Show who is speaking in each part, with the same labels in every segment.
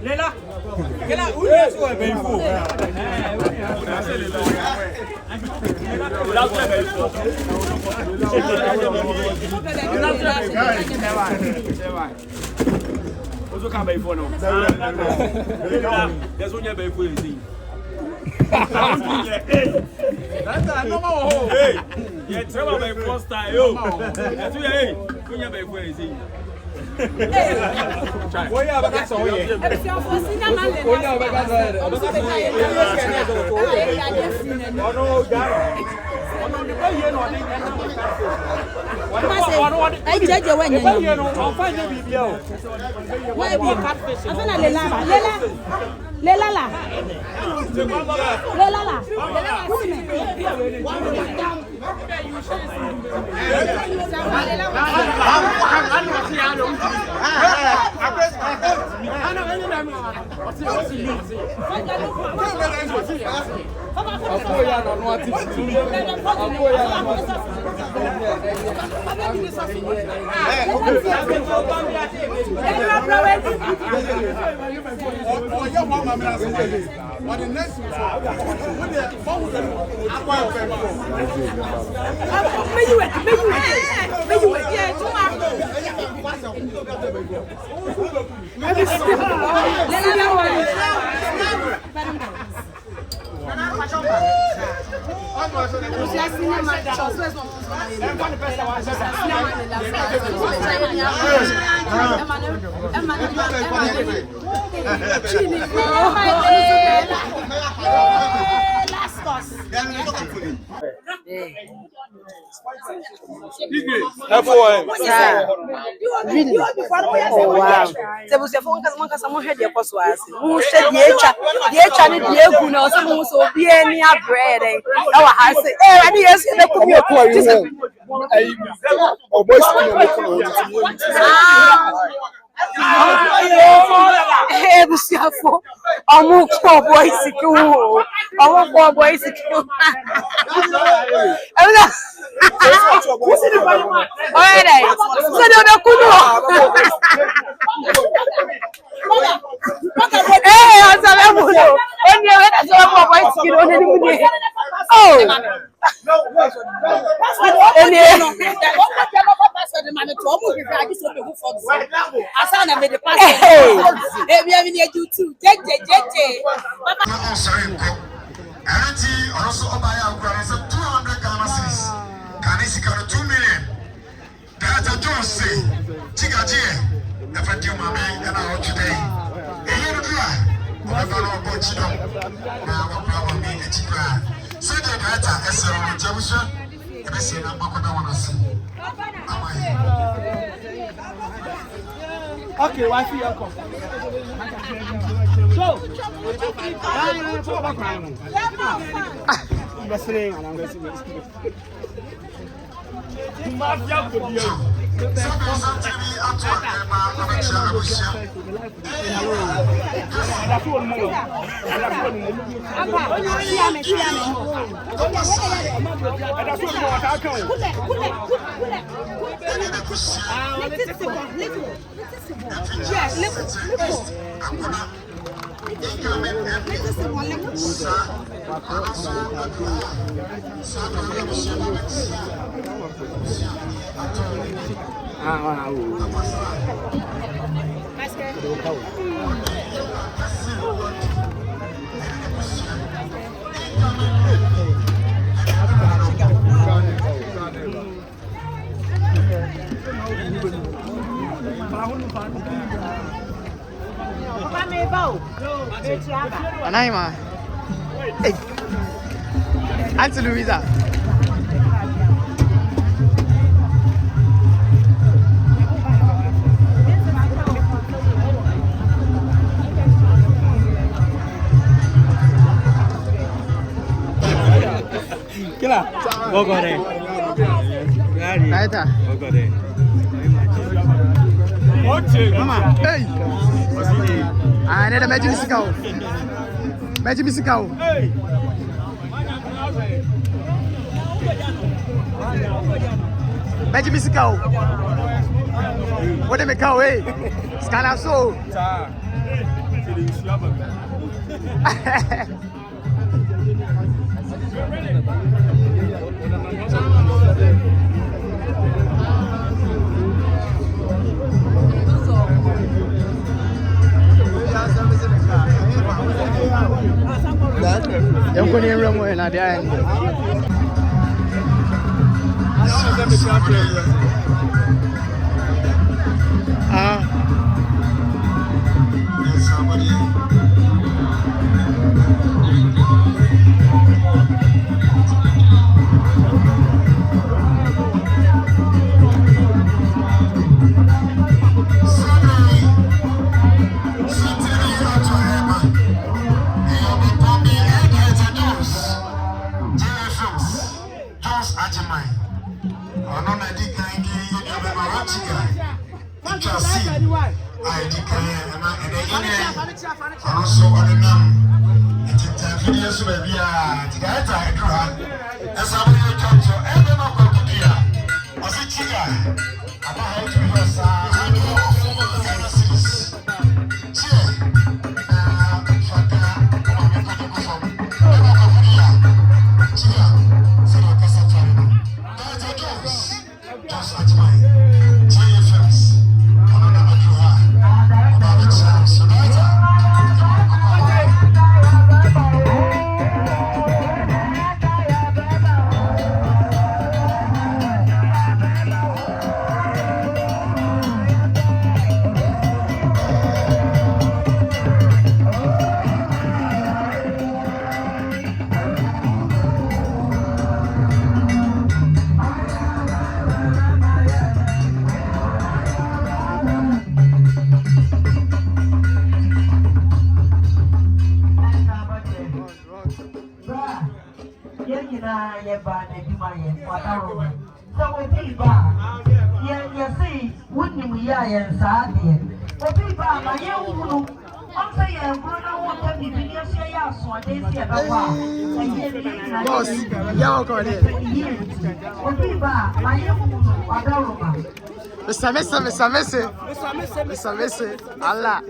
Speaker 1: Leila. Leila, who is so painful? Also come by phone. There's only by phone. That's a normal. Hey, yeah, travel by first time. Yo, that's why. Hey, only by phone. Boy, I got so here. Also, about 200 Ghana cedis. Can you 2 million? That's a Jones. Chigaji, if I do my man, and I today. A year ago, I'm going to go to now. I'm going to go. So the data is on Jerusalem. If I say I'm going to see. Okay, why see your call? So, listening and I'm listening. Anaima. Hey. Auntie Louisa. Kila. Go there. Later. Go there. Mama. Hey. Ah, nada meji bisikau. Meji bisikau. Hey.
Speaker 2: Magic Musical. What do you make away? Scanner so. Don't go near Romo and at the end. Mr. Allah.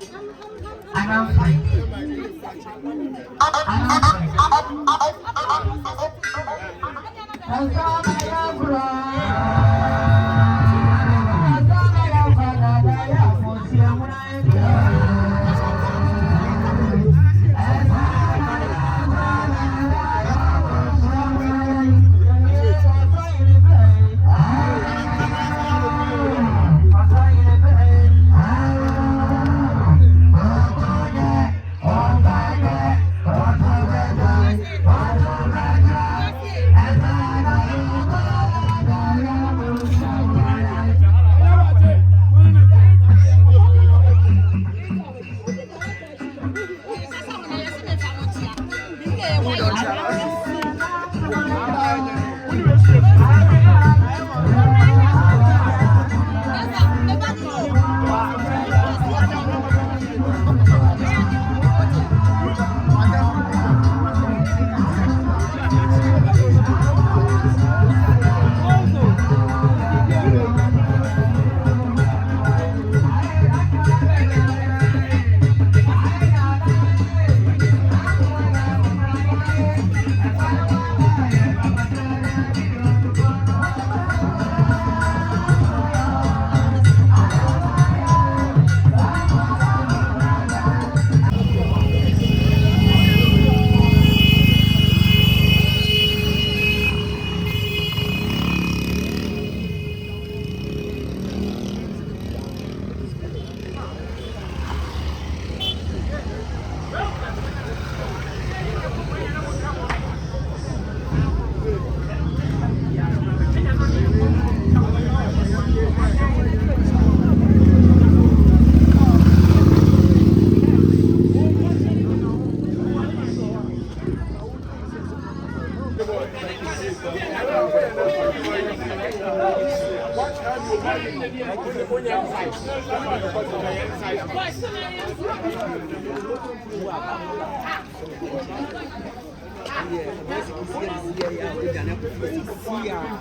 Speaker 2: Yeah,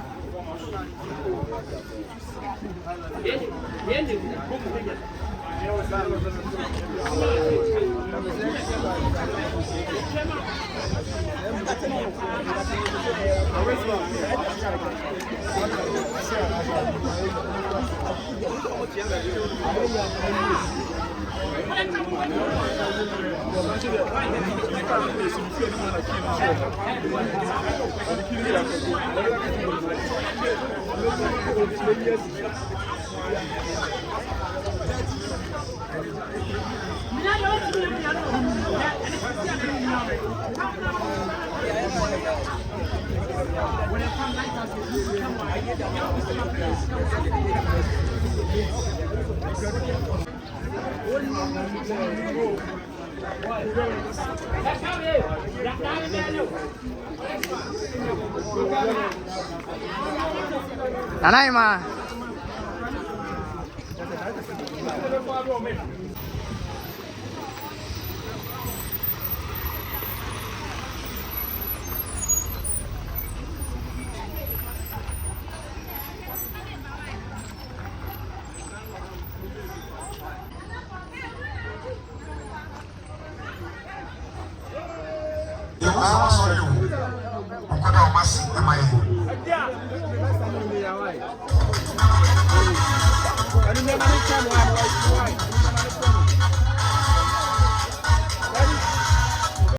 Speaker 2: Nanaima.
Speaker 3: I